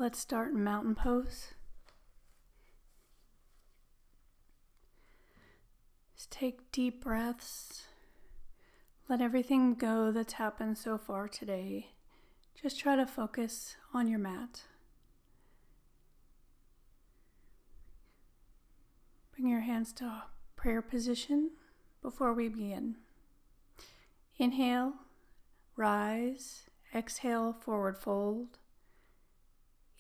Let's start in mountain pose. Just take deep breaths. Let everything go that's happened so far today. Just try to focus on your mat. Bring your hands to prayer position before we begin. Inhale, rise. Exhale, forward fold.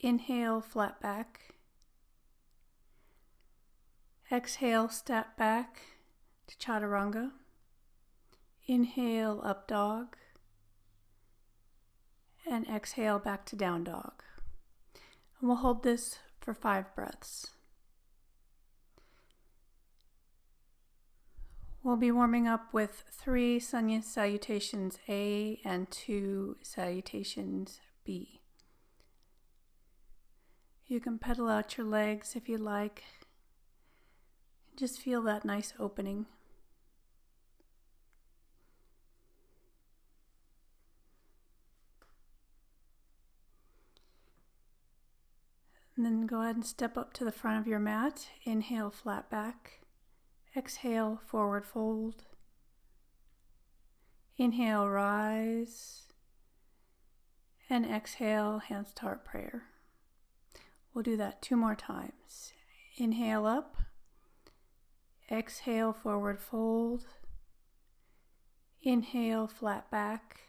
Inhale, flat back. Exhale, step back to chaturanga. Inhale, up dog. And exhale, back to down dog. And we'll hold this for 5 breaths. We'll be warming up with 3 salutations A and 2 salutations B. You can pedal out your legs if you like. Just feel that nice opening. And then go ahead and step up to the front of your mat. Inhale, flat back. Exhale, forward fold. Inhale, rise. And exhale, hands to heart prayer. We'll do that 2 more times. Inhale up. Exhale, forward fold. Inhale, flat back.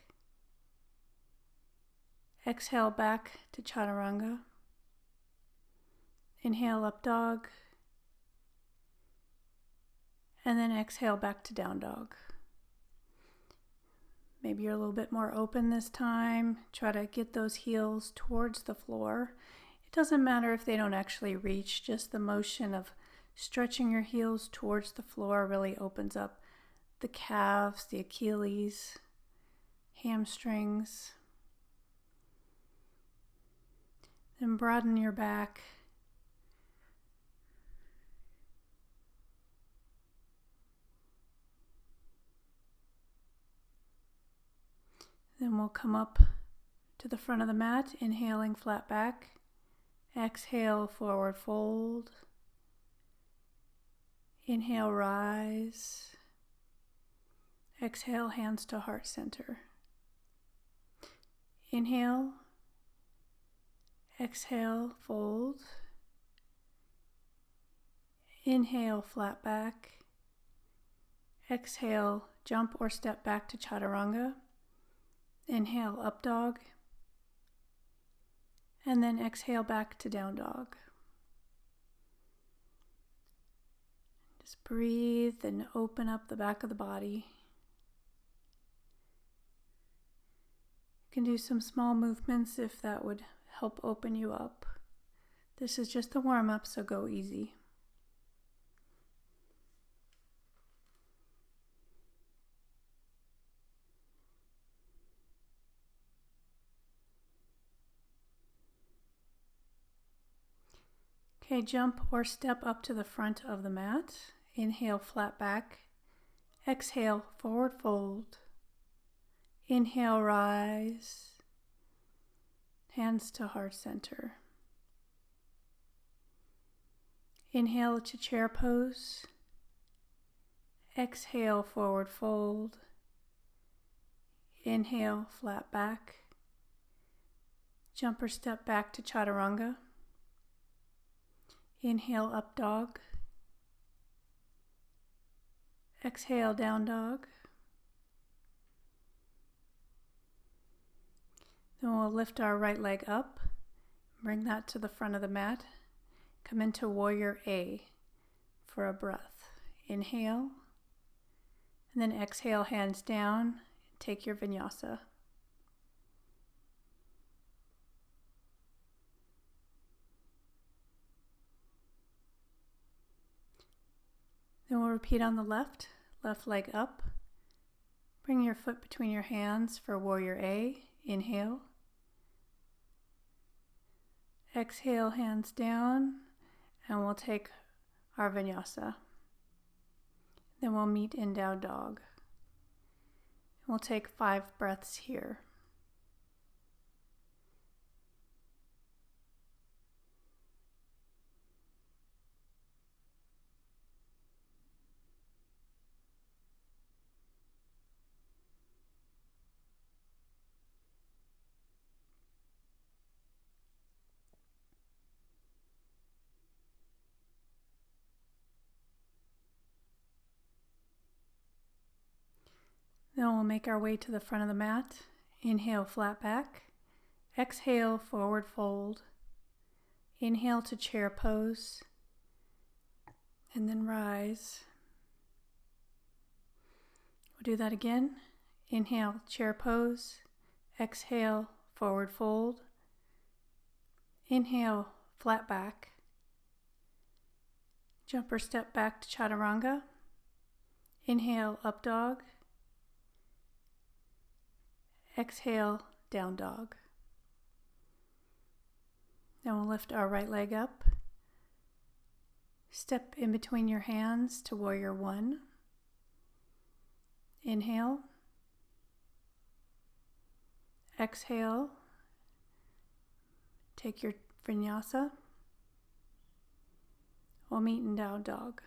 Exhale, back to chaturanga. Inhale, up dog. And then exhale, back to down dog. Maybe you're a little bit more open this time. Try to get those heels towards the floor. It doesn't matter if they don't actually reach, just the motion of stretching your heels towards the floor really opens up the calves, the Achilles, hamstrings. Then broaden your back. Then we'll come up to the front of the mat, inhaling flat back. Exhale, forward fold. Inhale, rise. Exhale, hands to heart center. Inhale. Exhale, fold. Inhale, flat back. Exhale, jump or step back to chaturanga. Inhale, up dog. And then exhale back to down dog. Just breathe and open up the back of the body. You can do some small movements if that would help open you up. This is just a warm-up, so go easy. Okay, jump or step up to the front of the mat. Inhale, flat back. Exhale, forward fold. Inhale, rise. Hands to heart center. Inhale to chair pose. Exhale, forward fold. Inhale, flat back. Jump or step back to chaturanga. Inhale, up dog. Exhale, down dog. Then we'll lift our right leg up. Bring that to the front of the mat. Come into warrior A for a breath. Inhale. And then exhale, hands down. Take your vinyasa. Then we'll repeat on the left leg up. Bring your foot between your hands for warrior A. Inhale. Exhale, hands down, and we'll take our vinyasa. Then we'll meet in down dog. We'll take 5 breaths here. Then we'll make our way to the front of the mat. Inhale, flat back. Exhale, forward fold. Inhale to chair pose. And then rise. We'll do that again. Inhale, chair pose. Exhale, forward fold. Inhale, flat back. Jump or step back to chaturanga. Inhale, up dog. Exhale, down dog. Then we'll lift our right leg up. Step in between your hands to warrior one. Inhale. Exhale. Take your vinyasa. We'll meet in down dog.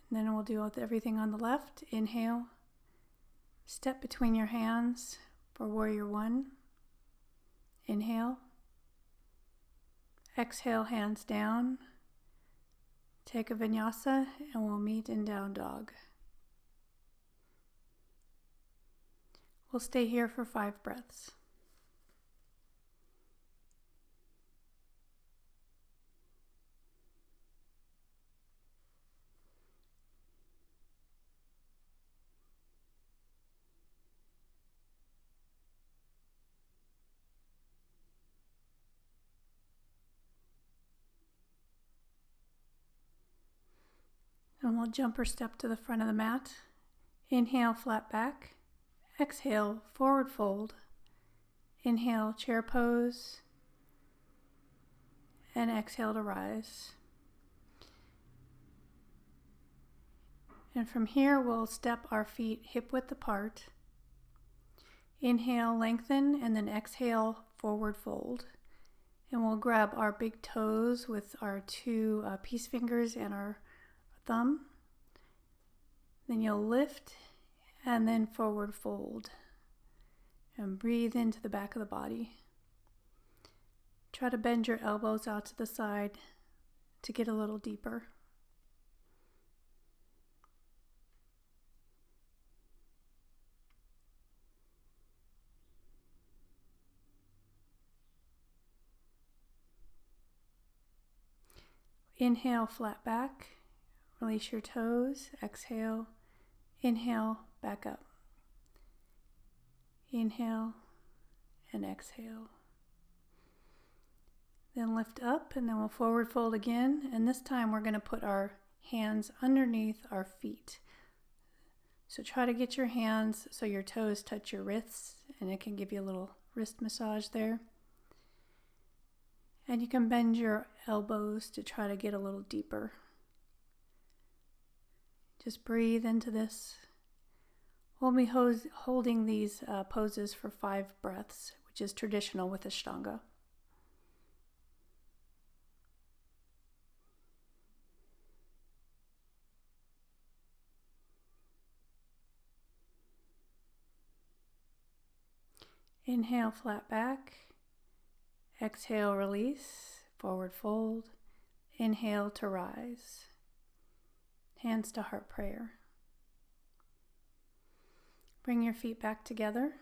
And then we'll do everything on the left. Inhale. Step between your hands for warrior one. Inhale. Exhale, hands down. Take a vinyasa and we'll meet in down dog. We'll stay here for 5 breaths. And we'll jump or step to the front of the mat. Inhale, flat back. Exhale, forward fold. Inhale, chair pose. And exhale to rise. And from here, we'll step our feet hip width apart. Inhale, lengthen, and then exhale, forward fold. And we'll grab our big toes with our 2 peace fingers and our thumb. Then you'll lift and then forward fold. And breathe into the back of the body. Try to bend your elbows out to the side to get a little deeper. Inhale, flat back. Release your toes. Exhale. Inhale, back up. Inhale and exhale. Then lift up and then we'll forward fold again. And this time we're going to put our hands underneath our feet. So try to get your hands so your toes touch your wrists, and it can give you a little wrist massage there. And you can bend your elbows to try to get a little deeper. Just breathe into this. We'll be holding these poses for 5 breaths, which is traditional with Ashtanga. Inhale, flat back. Exhale, release, forward fold. Inhale to rise. Hands to heart prayer. Bring your feet back together.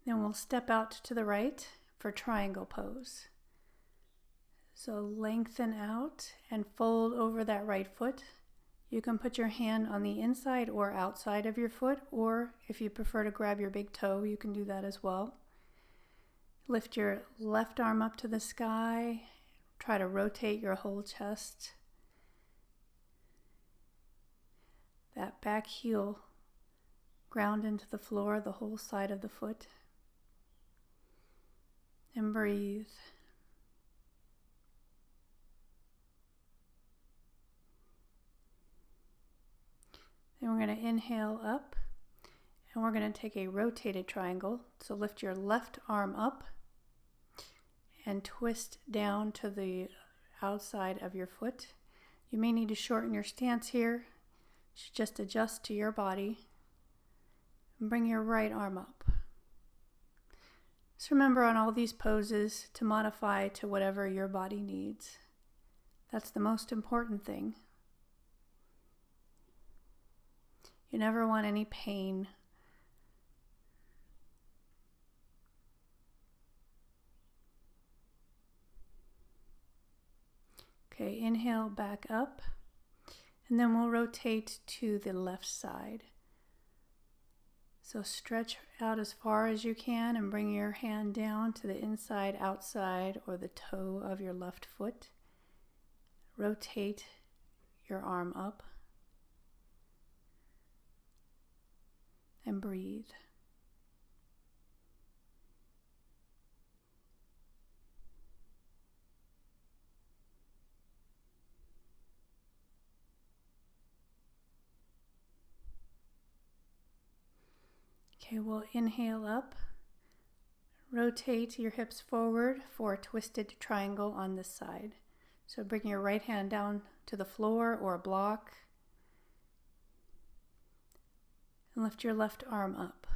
Then we'll step out to the right for triangle pose. So lengthen out and fold over that right foot. You can put your hand on the inside or outside of your foot, or if you prefer to grab your big toe, you can do that as well. Lift your left arm up to the sky. Try to rotate your whole chest. That back heel ground into the floor, the whole side of the foot. And breathe. Then we're going to inhale up, and we're going to take a rotated triangle. So lift your left arm up and twist down to the outside of your foot. You may need to shorten your stance here. Just adjust to your body. And bring your right arm up. Just remember on all these poses to modify to whatever your body needs. That's the most important thing. You never want any pain. Okay, inhale back up, and then we'll rotate to the left side. So stretch out as far as you can and bring your hand down to the inside, outside, or the toe of your left foot. Rotate your arm up and breathe. Okay, we'll inhale up. Rotate your hips forward for a twisted triangle on this side. So bring your right hand down to the floor or a block and lift your left arm up.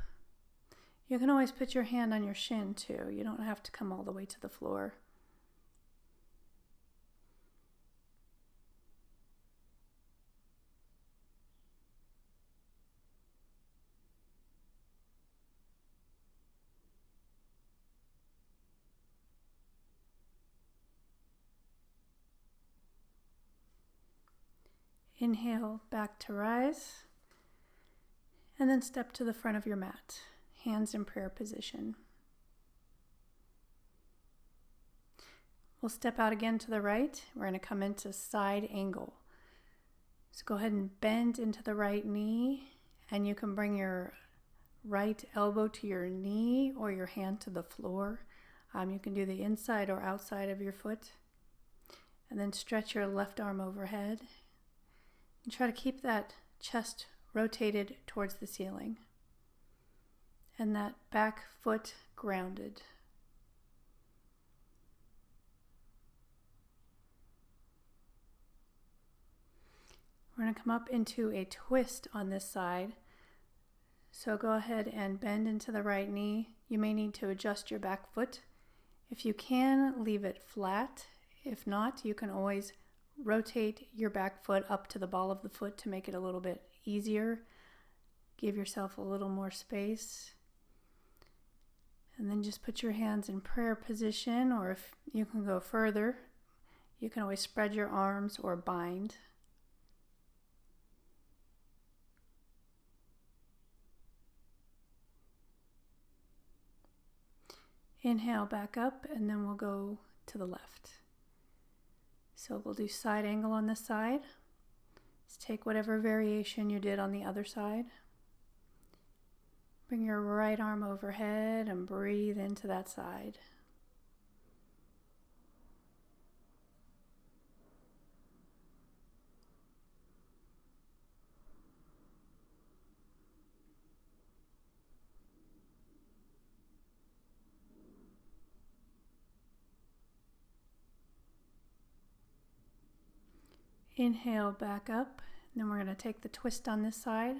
You can always put your hand on your shin too. You don't have to come all the way to the floor. Inhale back to rise, and then step to the front of your mat, hands in prayer position. We'll step out again to the right. We're going to come into side angle. So go ahead and bend into the right knee, and you can bring your right elbow to your knee or your hand to the floor. You can do the inside or outside of your foot. And then stretch your left arm overhead. And try to keep that chest rotated towards the ceiling and that back foot grounded. We're going to come up into a twist on this side. So go ahead and bend into the right knee. You may need to adjust your back foot. If you can, leave it flat. If not, you can always rotate your back foot up to the ball of the foot to make it a little bit easier. Give yourself a little more space. And then just put your hands in prayer position, or if you can go further, you can always spread your arms or bind. Inhale back up, and then we'll go to the left. So we'll do side angle on this side. Just take whatever variation you did on the other side. Bring your right arm overhead and breathe into that side. Inhale back up, and then we're going to take the twist on this side.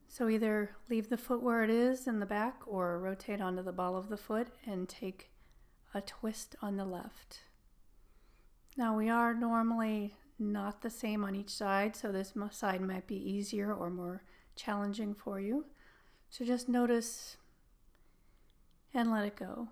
So either leave the foot where it is in the back or rotate onto the ball of the foot and take a twist on the left. Now we are normally not the same on each side, so this side might be easier or more challenging for you. So just notice and let it go.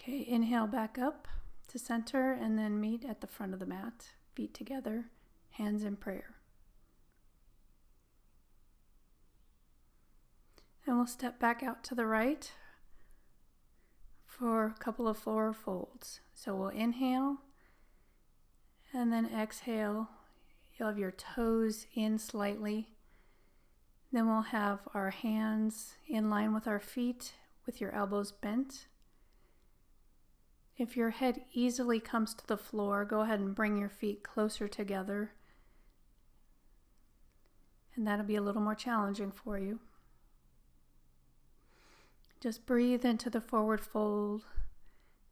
Okay, inhale back up to center and then meet at the front of the mat, feet together, hands in prayer. And we'll step back out to the right for a couple of floor folds. So we'll inhale and then exhale. You'll have your toes in slightly. Then we'll have our hands in line with our feet with your elbows bent. If your head easily comes to the floor, go ahead and bring your feet closer together. And that'll be a little more challenging for you. Just breathe into the forward fold.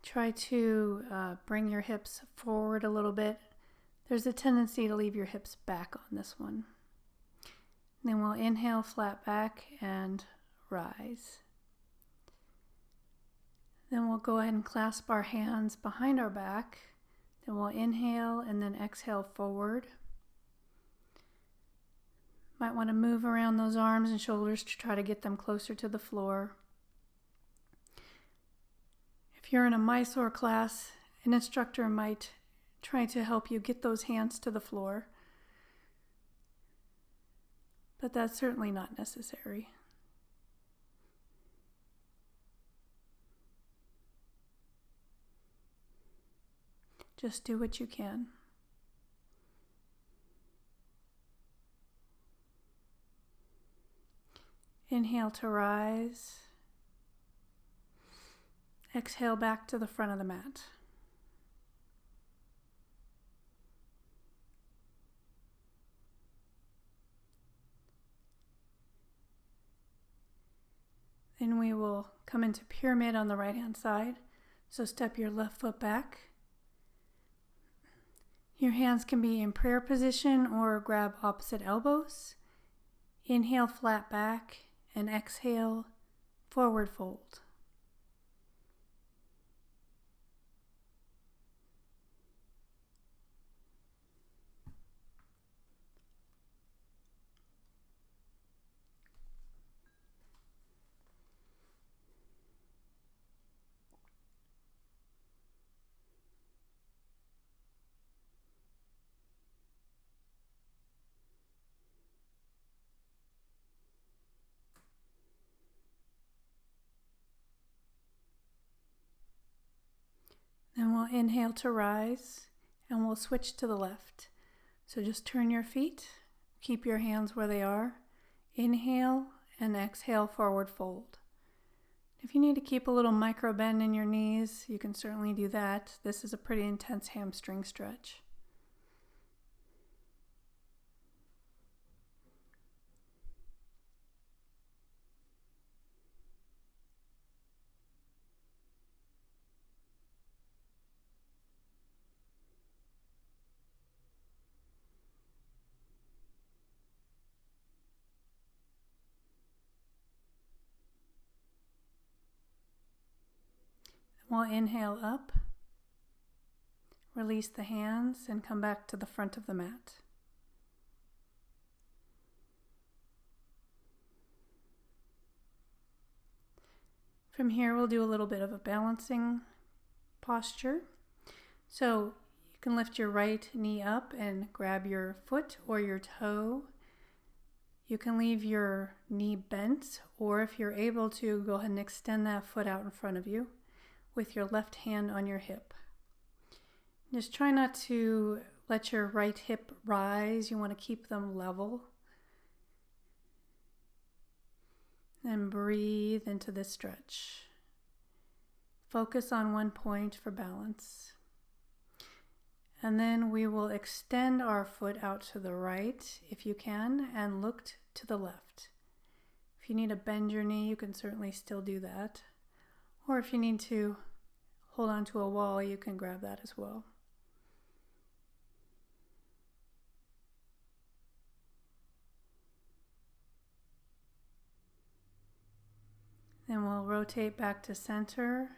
Try to bring your hips forward a little bit. There's a tendency to leave your hips back on this one. And then we'll inhale, flat back, and rise. Then we'll go ahead and clasp our hands behind our back. Then we'll inhale and then exhale forward. Might want to move around those arms and shoulders to try to get them closer to the floor. If you're in a Mysore class, an instructor might try to help you get those hands to the floor, but that's certainly not necessary. Just do what you can. Inhale to rise. Exhale back to the front of the mat. Then we will come into pyramid on the right hand side. So step your left foot back. Your hands can be in prayer position or grab opposite elbows. Inhale, flat back, and exhale, forward fold. Then we'll inhale to rise, and we'll switch to the left. So just turn your feet, keep your hands where they are. Inhale and exhale, forward fold. If you need to keep a little micro bend in your knees, you can certainly do that. This is a pretty intense hamstring stretch. We'll inhale up, release the hands, and come back to the front of the mat. From here, we'll do a little bit of a balancing posture. So you can lift your right knee up and grab your foot or your toe. You can leave your knee bent, or if you're able to, go ahead and extend that foot out in front of you with your left hand on your hip. Just try not to let your right hip rise. You want to keep them level. And breathe into this stretch. Focus on one point for balance. And then we will extend our foot out to the right if you can, and look to the left. If you need to bend your knee, you can certainly still do that. Or if you need to hold on to a wall, you can grab that as well. Then we'll rotate back to center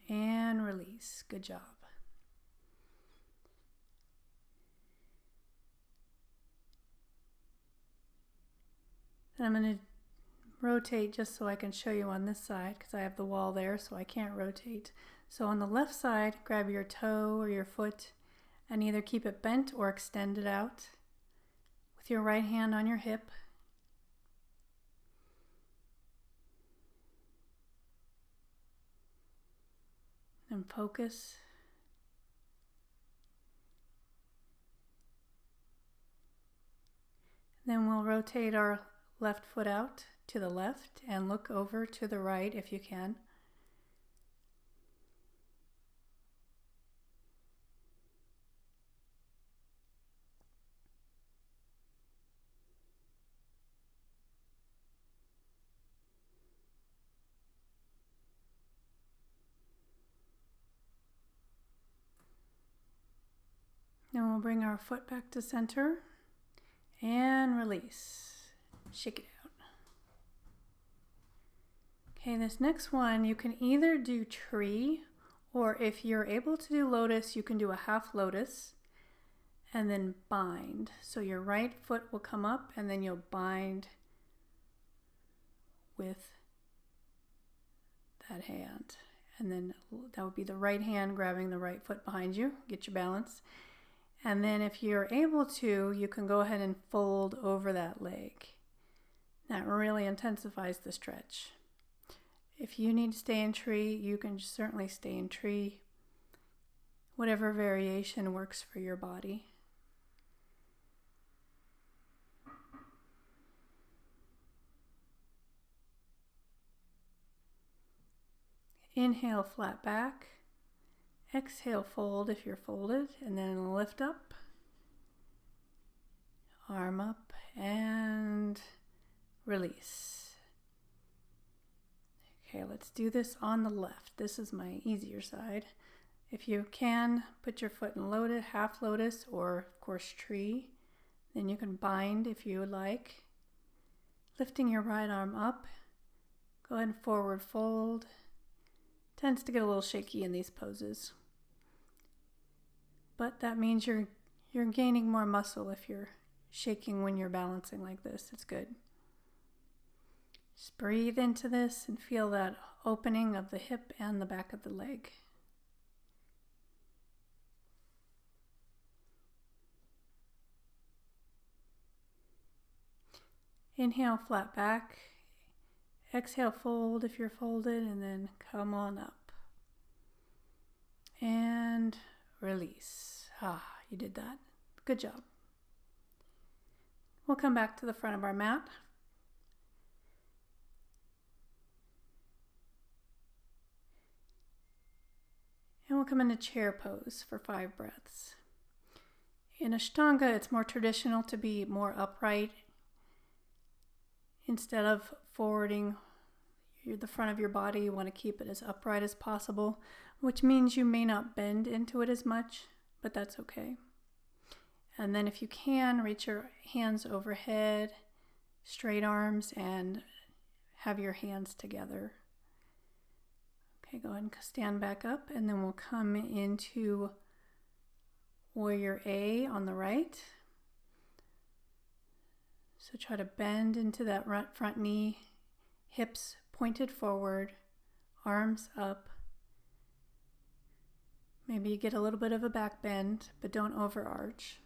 and release. Good job. Then I'm going to rotate just so I can show you on this side, because I have the wall there, so I can't rotate. So on the left side, grab your toe or your foot and either keep it bent or extend it out with your right hand on your hip. And focus. Then we'll rotate our left foot out to the left and look over to the right if you can. Then we'll bring our foot back to center and release. Shake it out. Okay, this next one, you can either do tree, or if you're able to do lotus, you can do a half lotus and then bind. So your right foot will come up and then you'll bind with that hand. And then that would be the right hand grabbing the right foot behind you. Get your balance. And then if you're able to, you can go ahead and fold over that leg. That really intensifies the stretch. If you need to stay in tree, you can certainly stay in tree. Whatever variation works for your body. Inhale, flat back. Exhale, fold if you're folded, and then lift up. Arm up and release. Okay, let's do this on the left. This is my easier side. If you can, put your foot in lotus, half lotus, or of course tree. Then you can bind if you would like. Lifting your right arm up. Go ahead and forward fold. Tends to get a little shaky in these poses. But that means you're gaining more muscle if you're shaking when you're balancing like this. It's good. Just breathe into this and feel that opening of the hip and the back of the leg. Inhale, flat back. Exhale, fold if you're folded, and then come on up. And release. You did that. Good job. We'll come back to the front of our mat. And we'll come into chair pose for 5 breaths. In Ashtanga, it's more traditional to be more upright. Instead of forwarding the front of your body, you want to keep it as upright as possible, which means you may not bend into it as much, but that's okay. And then if you can, reach your hands overhead, straight arms, and have your hands together. Okay, go ahead and stand back up, and then we'll come into Warrior A on the right. So try to bend into that front knee, hips pointed forward, arms up. Maybe you get a little bit of a back bend, but don't overarch.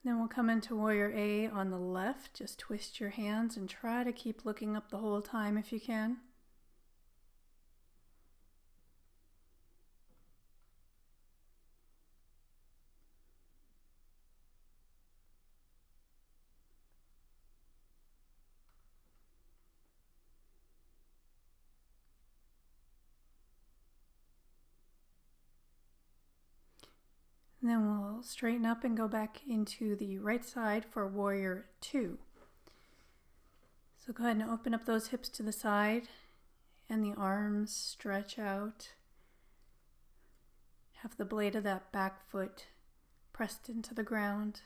Then we'll come into Warrior A on the left. Just twist your hands and try to keep looking up the whole time if you can. And then we'll straighten up and go back into the right side for Warrior 2. So go ahead and open up those hips to the side and the arms stretch out. Have the blade of that back foot pressed into the ground.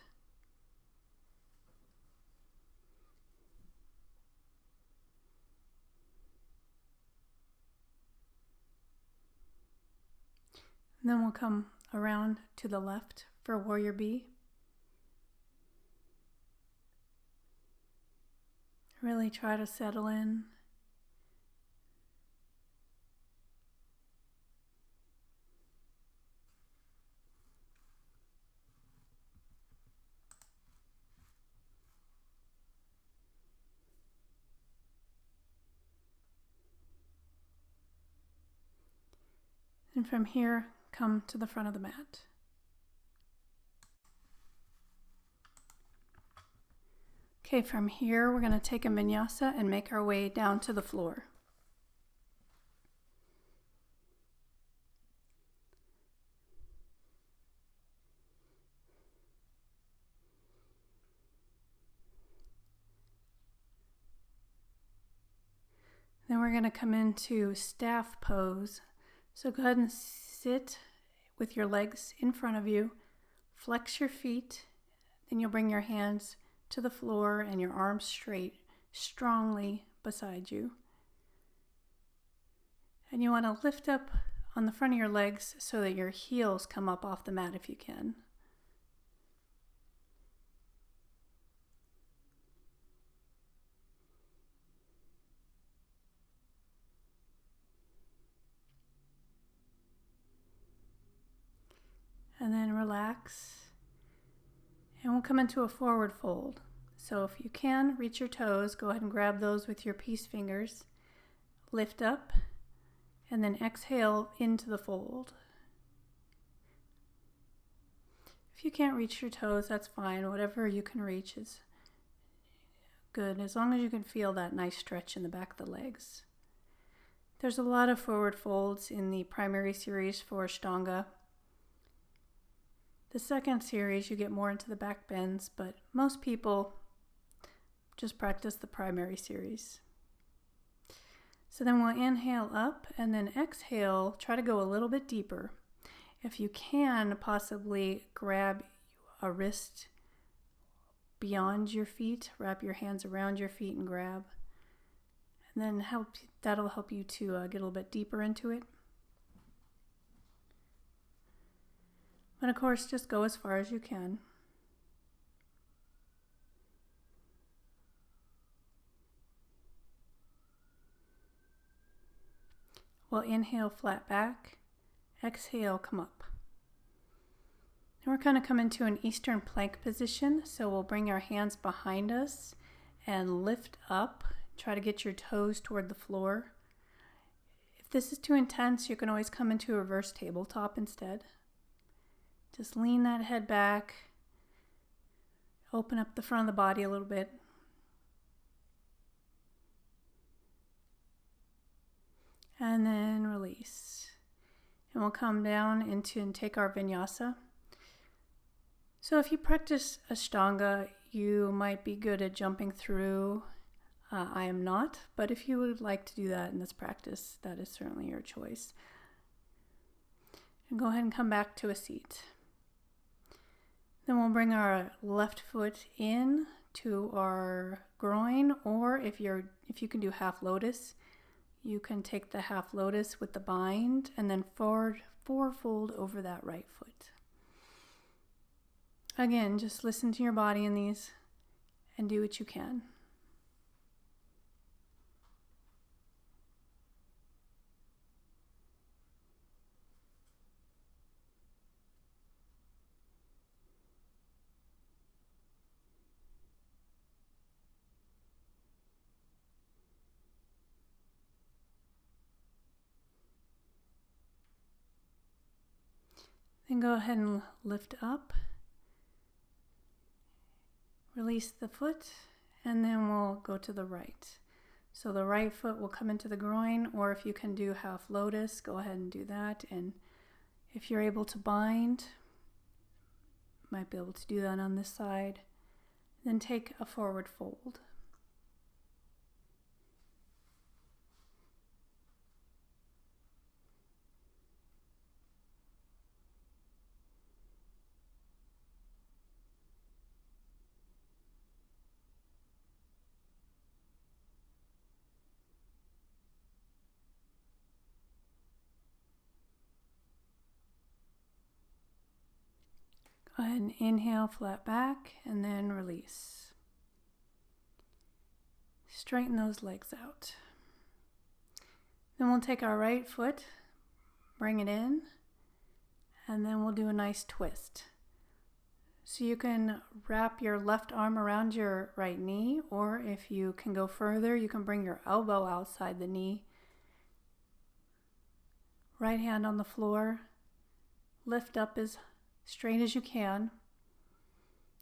And then we'll come around to the left for Warrior B. Really try to settle in. And from here, come to the front of the mat. Okay, from here we're going to take a vinyasa and make our way down to the floor. Then we're going to come into staff pose. So go ahead and sit with your legs in front of you. Flex your feet. Then you'll bring your hands to the floor and your arms straight, strongly beside you. And you want to lift up on the front of your legs so that your heels come up off the mat if you can. And then relax. And we'll come into a forward fold. So if you can, reach your toes. Go ahead and grab those with your peace fingers. Lift up. And then exhale into the fold. If you can't reach your toes, that's fine. Whatever you can reach is good, as long as you can feel that nice stretch in the back of the legs. There's a lot of forward folds in the primary series for Ashtanga. The second series, you get more into the back bends, but most people just practice the primary series. So then we'll inhale up and then exhale, try to go a little bit deeper. If you can, possibly grab a wrist beyond your feet, wrap your hands around your feet and grab. And then that'll help you to get a little bit deeper into it. But of course, just go as far as you can. We'll inhale, flat back. Exhale, come up. And we're going to come into an Eastern plank position. So we'll bring our hands behind us and lift up. Try to get your toes toward the floor. If this is too intense, you can always come into a reverse tabletop instead. Just lean that head back. Open up the front of the body a little bit. And then release. And we'll come down into and take our vinyasa. So if you practice Ashtanga, you might be good at jumping through. I am not, but if you would like to do that in this practice, that is certainly your choice. And go ahead and come back to a seat. Then we'll bring our left foot in to our groin, or if you can do half lotus, you can take the half lotus with the bind and then forward fold over that right foot. Again, just listen to your body in these and do what you can. Then go ahead and lift up. Release the foot, and then we'll go to the right. So the right foot will come into the groin, or if you can do half lotus, go ahead and do that. And if you're able to bind, might be able to do that on this side. Then take a forward fold. Go ahead and inhale, flat back, and then release. Straighten those legs out. Then we'll take our right foot, bring it in, and then we'll do a nice twist. So you can wrap your left arm around your right knee, or if you can go further, you can bring your elbow outside the knee. Right hand on the floor. Lift up as straight as you can.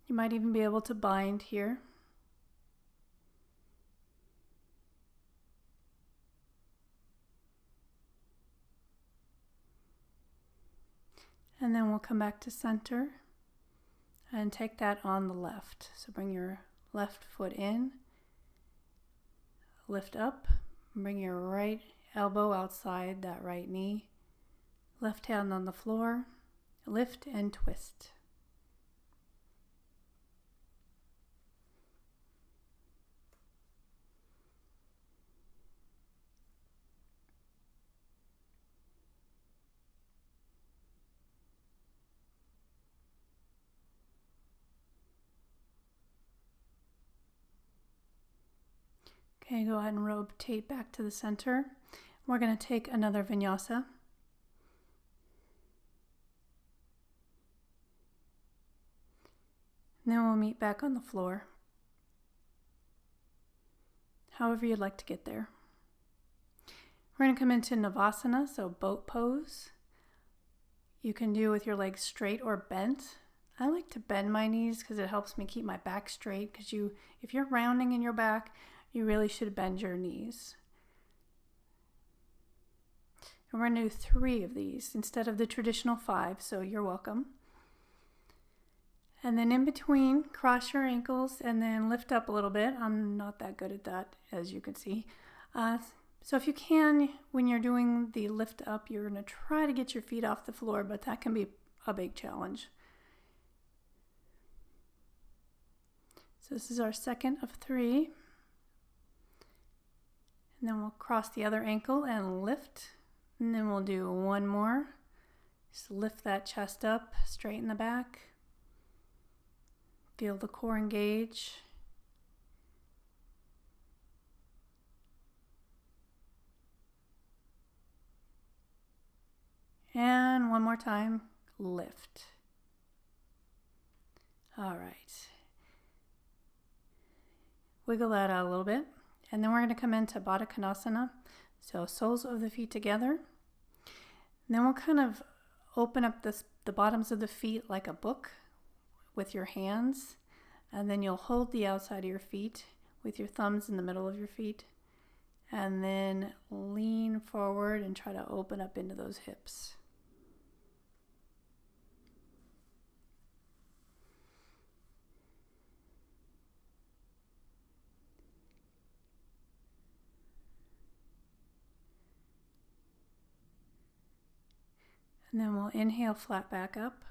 You might even be able to bind here. And then we'll come back to center and take that on the left. So bring your left foot in, lift up, bring your right elbow outside that right knee, Left hand on the floor, lift and twist. Okay, go ahead and rotate back to the center. We're going to take another vinyasa. And then we'll meet back on the floor. However you'd like to get there. We're going to come into Navasana, so boat pose. You can do with your legs straight or bent. I like to bend my knees because it helps me keep my back straight, because if you're rounding in your back, you really should bend your knees. And we're going to do 3 of these instead of the traditional 5, so you're welcome. And then in between, cross your ankles and then lift up a little bit. I'm not that good at that, as you can see. So if you can, when you're doing the lift up, you're going to try to get your feet off the floor, but that can be a big challenge. So this is our second of 3. And then we'll cross the other ankle and lift. And then we'll do 1 more. Just lift that chest up, straighten the back. Feel the core engage. And 1 more time, lift. All right. Wiggle that out a little bit. And then we're going to come into Baddha Konasana. So soles of the feet together. And then we'll kind of open up the bottoms of the feet like a book with your hands. And then you'll hold the outside of your feet with your thumbs in the middle of your feet. And then lean forward and try to open up into those hips. And then we'll inhale, flat back up.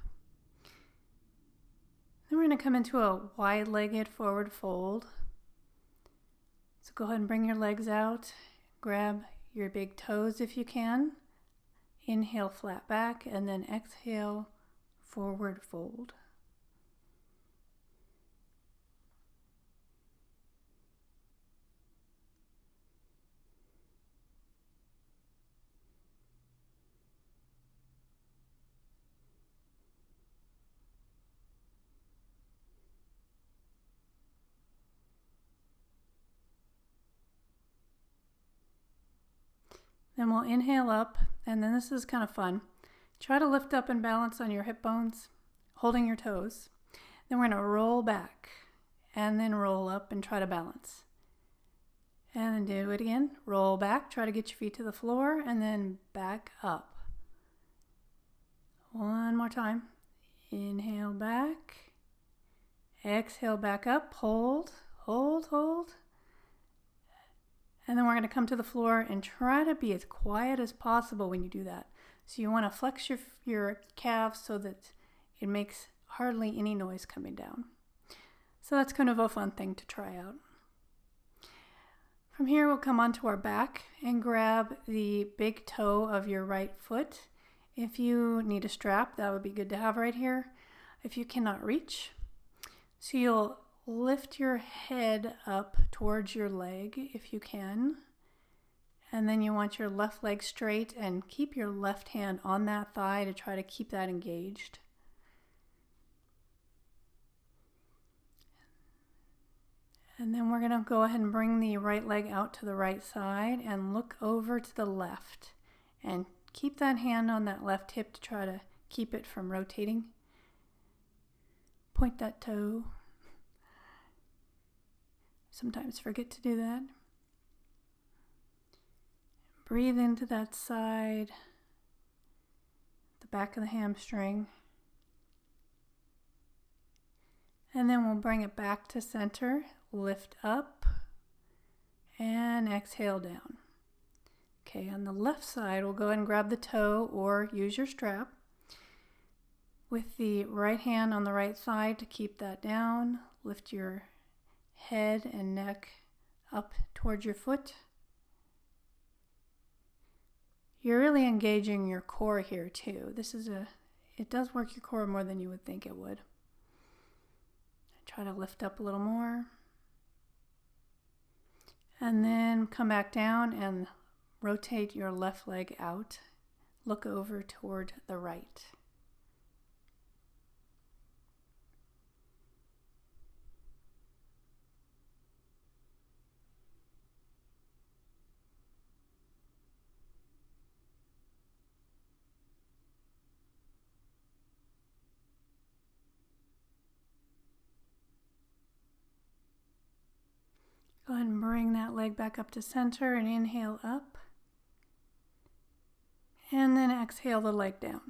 Then we're going to come into a wide-legged forward fold. So go ahead and bring your legs out. Grab your big toes if you can. Inhale, flat back, and then exhale, forward fold. Then we'll inhale up, and then this is kind of fun. Try to lift up and balance on your hip bones, holding your toes. Then we're going to roll back, and then roll up and try to balance. And then do it again. Roll back, try to get your feet to the floor, and then back up. 1 more time. Inhale back. Exhale back up. Hold, hold, hold. And then we're going to come to the floor and try to be as quiet as possible when you do that. So you want to flex your calves so that it makes hardly any noise coming down. So that's kind of a fun thing to try out. From here, we'll come onto our back and grab the big toe of your right foot. If you need a strap, that would be good to have right here. If you cannot reach, so you'll lift your head up towards your leg if you can. And then you want your left leg straight and keep your left hand on that thigh to try to keep that engaged. And then we're going to go ahead and bring the right leg out to the right side and look over to the left. And keep that hand on that left hip to try to keep it from rotating. Point that toe. Sometimes forget to do that. Breathe into that side, the back of the hamstring. And then we'll bring it back to center, lift up, and exhale down. Okay, on the left side, we'll go ahead and grab the toe or use your strap. With the right hand on the right side to keep that down, lift your head and neck up towards your foot. You're really engaging your core here too. It does work your core more than you would think it would. Try to lift up a little more. And then come back down and rotate your left leg out. Look over toward the right. Go ahead and bring that leg back up to center and inhale up. And then exhale the leg down.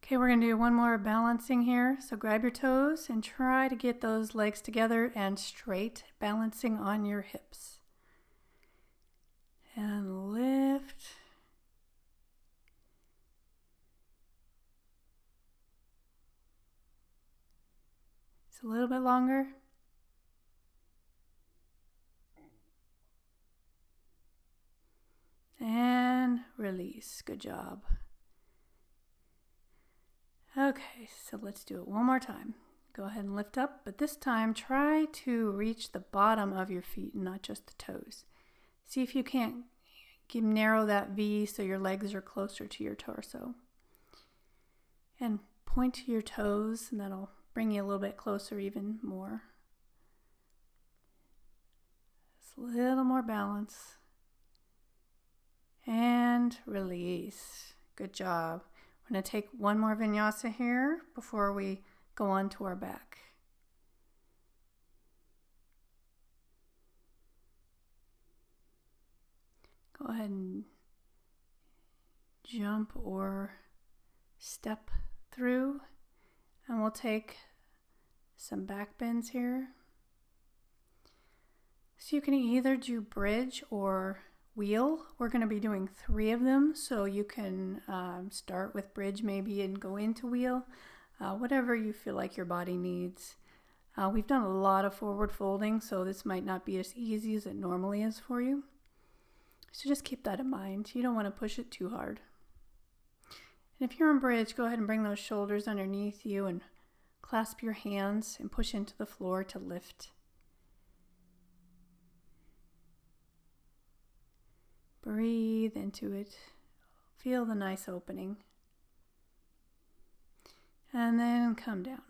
Okay, we're going to do one more balancing here. So grab your toes and try to get those legs together and straight, balancing on your hips. And lift. It's a little bit longer. And release. Good job. Okay, so let's do it one more time. Go ahead and lift up, but this time try to reach the bottom of your feet and not just the toes. See if you can't narrow that V so your legs are closer to your torso. And point to your toes, and that'll bring you a little bit closer even more. Just a little more balance. And release. Good job. We're going to take one more vinyasa here before we go on to our back. Go ahead and jump or step through, and we'll take some back bends here. So you can either do bridge or wheel. We're going to be doing 3 of them, so you can start with bridge maybe and go into wheel, whatever you feel like your body needs. We've done a lot of forward folding, so this might not be as easy as it normally is for you. So just keep that in mind. You don't want to push it too hard. And if you're in bridge, go ahead and bring those shoulders underneath you and clasp your hands and push into the floor to lift. Breathe into it. Feel the nice opening. And then come down.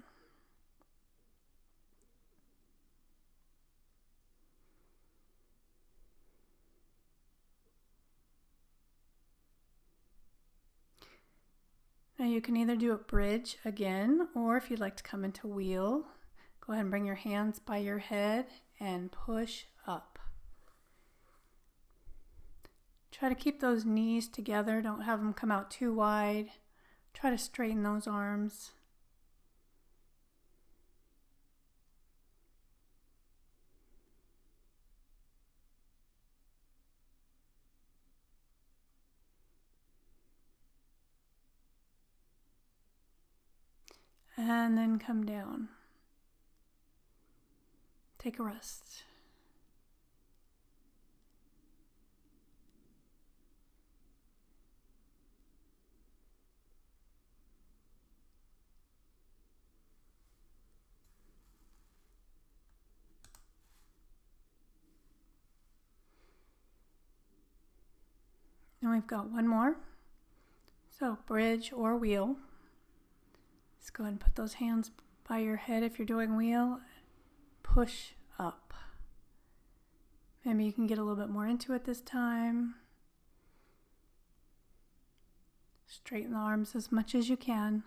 Now you can either do a bridge again, or if you'd like to come into wheel, go ahead and bring your hands by your head and push up. Try to keep those knees together. Don't have them come out too wide. Try to straighten those arms. And then come down. Take a rest. And we've got one more. So bridge or wheel. Let's go ahead and put those hands by your head if you're doing wheel. Push up. Maybe you can get a little bit more into it this time. Straighten the arms as much as you can.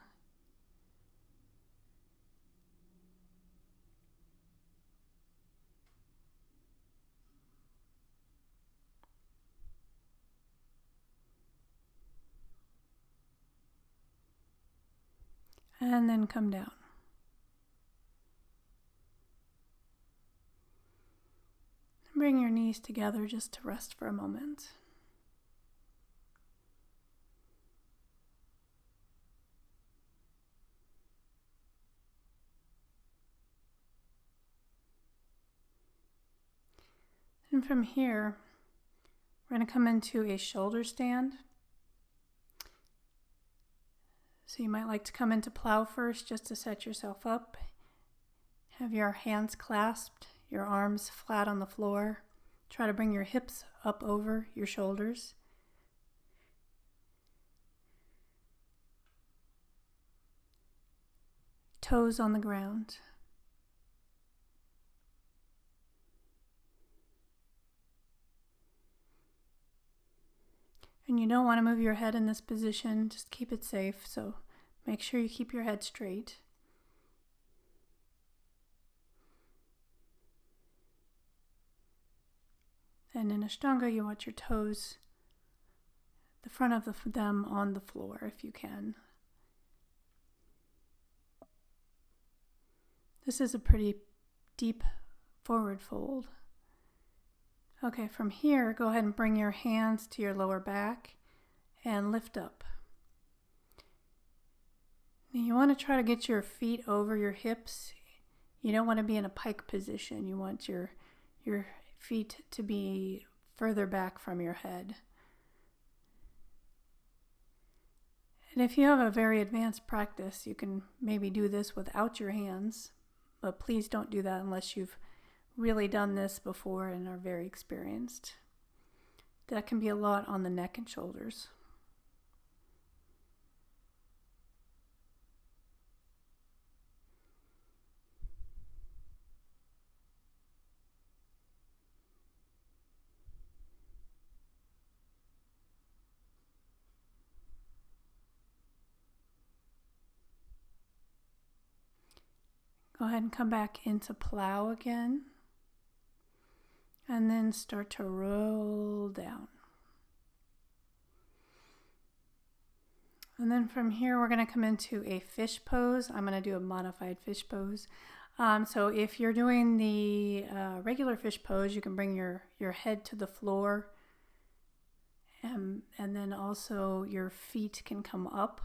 And then come down. Bring your knees together just to rest for a moment. And from here, we're going to come into a shoulder stand. So you might like to come into plow first just to set yourself up. Have your hands clasped, your arms flat on the floor. Try to bring your hips up over your shoulders. Toes on the ground. And you don't want to move your head in this position, just keep it safe, so make sure you keep your head straight. And in Ashtanga, you want your toes, the front of them on the floor if you can. This is a pretty deep forward fold. Okay, from here, go ahead and bring your hands to your lower back and lift up. Now you want to try to get your feet over your hips. You don't want to be in a pike position. You want your feet to be further back from your head. And if you have a very advanced practice, you can maybe do this without your hands, but please don't do that unless you've really done this before and are very experienced. That can be a lot on the neck and shoulders. Go ahead and come back into plow again. And then start to roll down. And then from here, we're going to come into a fish pose. I'm going to do a modified fish pose. So if you're doing the regular fish pose, you can bring your head to the floor. And then also your feet can come up.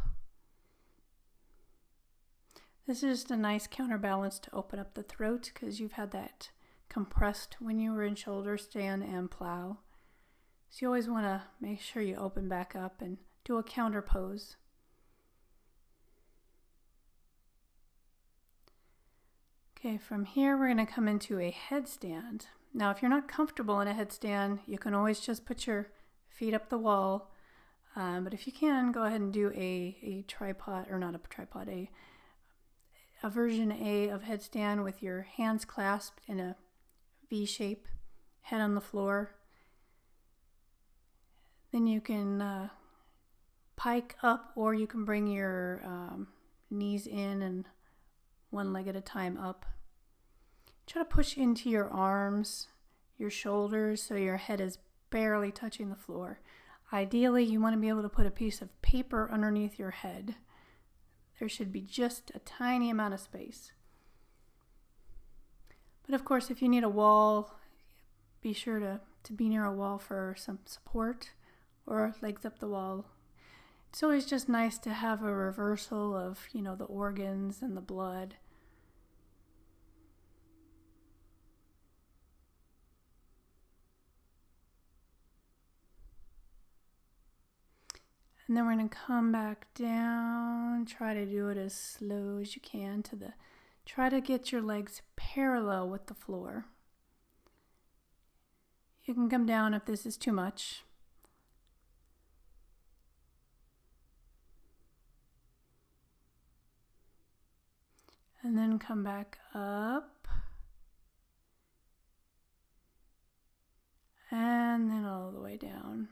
This is just a nice counterbalance to open up the throat because you've had that compressed when you were in shoulder stand and plow. So you always want to make sure you open back up and do a counter pose. Okay, from here we're going to come into a headstand. Now if you're not comfortable in a headstand, you can always just put your feet up the wall. But if you can, go ahead and do a tripod, or not a tripod, a version A of headstand with your hands clasped in a V shape, head on the floor. Then you can pike up, or you can bring your knees in and one leg at a time up. Try to push into your arms, your shoulders, so your head is barely touching the floor. Ideally, you want to be able to put a piece of paper underneath your head. There should be just a tiny amount of space. But of course, if you need a wall, be sure to be near a wall for some support, or legs up the wall. It's always just nice to have a reversal of, the organs and the blood. And then we're going to come back down, try to do it as slow as you can try to get your legs parallel with the floor. You can come down if this is too much. And then come back up. And then all the way down.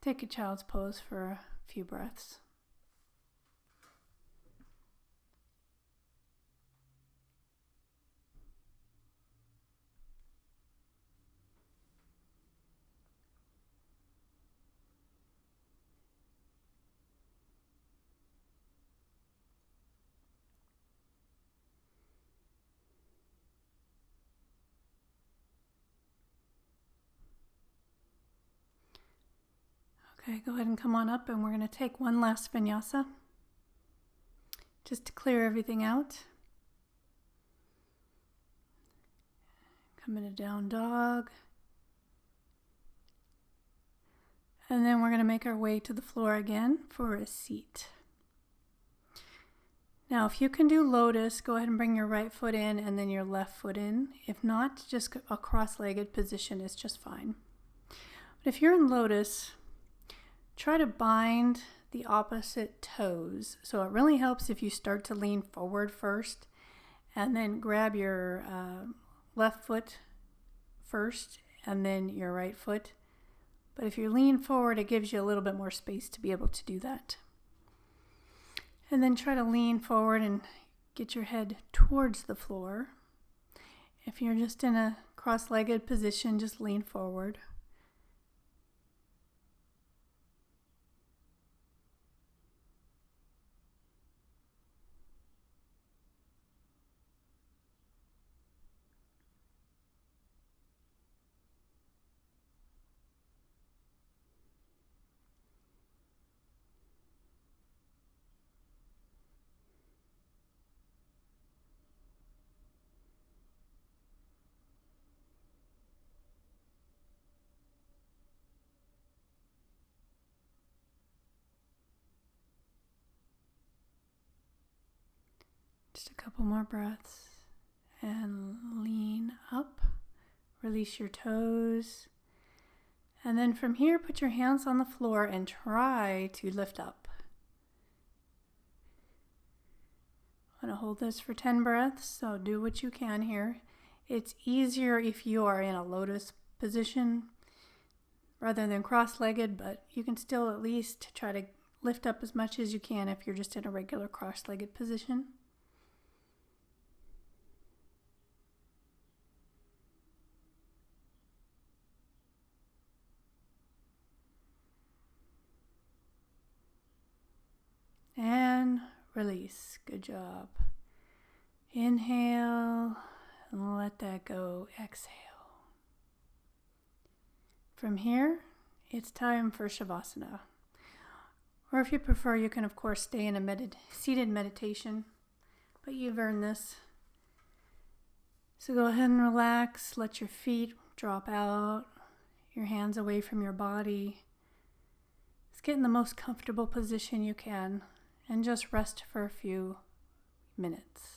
Take a child's pose for a few breaths. Okay, go ahead and come on up, and we're going to take one last vinyasa just to clear everything out. Come into down dog. And then we're going to make our way to the floor again for a seat. Now, if you can do lotus, go ahead and bring your right foot in and then your left foot in. If not, just a cross-legged position is just fine. But if you're in lotus, try to bind the opposite toes. So it really helps if you start to lean forward first and then grab your left foot first and then your right foot. But if you lean forward, it gives you a little bit more space to be able to do that. And then try to lean forward and get your head towards the floor. If you're just in a cross-legged position, just lean forward. Just a couple more breaths and lean up, release your toes. And then from here, put your hands on the floor and try to lift up. I'm going to hold this for 10 breaths, so do what you can here. It's easier if you are in a lotus position rather than cross-legged, but you can still at least try to lift up as much as you can if you're just in a regular cross-legged position. And release. Good job. Inhale and let that go. Exhale. From here, it's time for Shavasana. Or if you prefer, you can of course stay in a seated meditation, but you've earned this. So go ahead and relax. Let your feet drop out, your hands away from your body. Just get in the most comfortable position you can and just rest for a few minutes.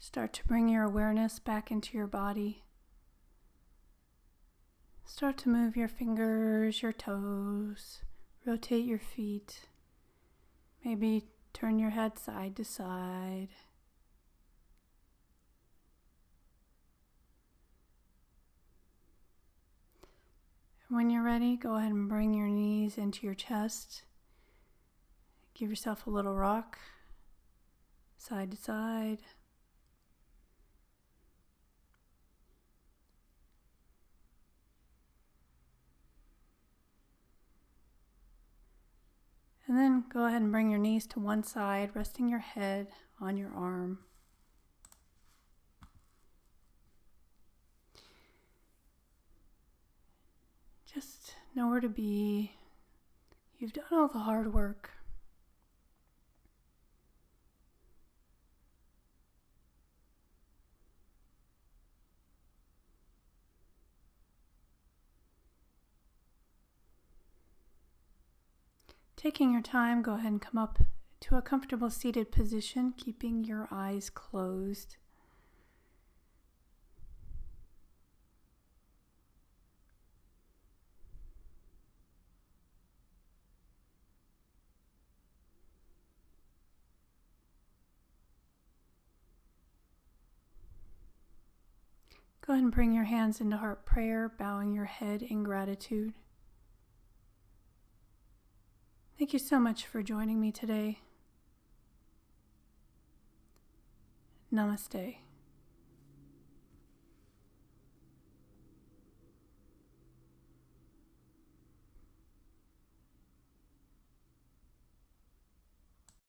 Start to bring your awareness back into your body. Start to move your fingers, your toes, rotate your feet. Maybe turn your head side to side. When you're ready, go ahead and bring your knees into your chest. Give yourself a little rock, side to side. And then go ahead and bring your knees to one side, resting your head on your arm. Just nowhere to be. You've done all the hard work. Taking your time, go ahead and come up to a comfortable seated position, keeping your eyes closed. Go ahead and bring your hands into heart prayer, bowing your head in gratitude. Thank you so much for joining me today. Namaste.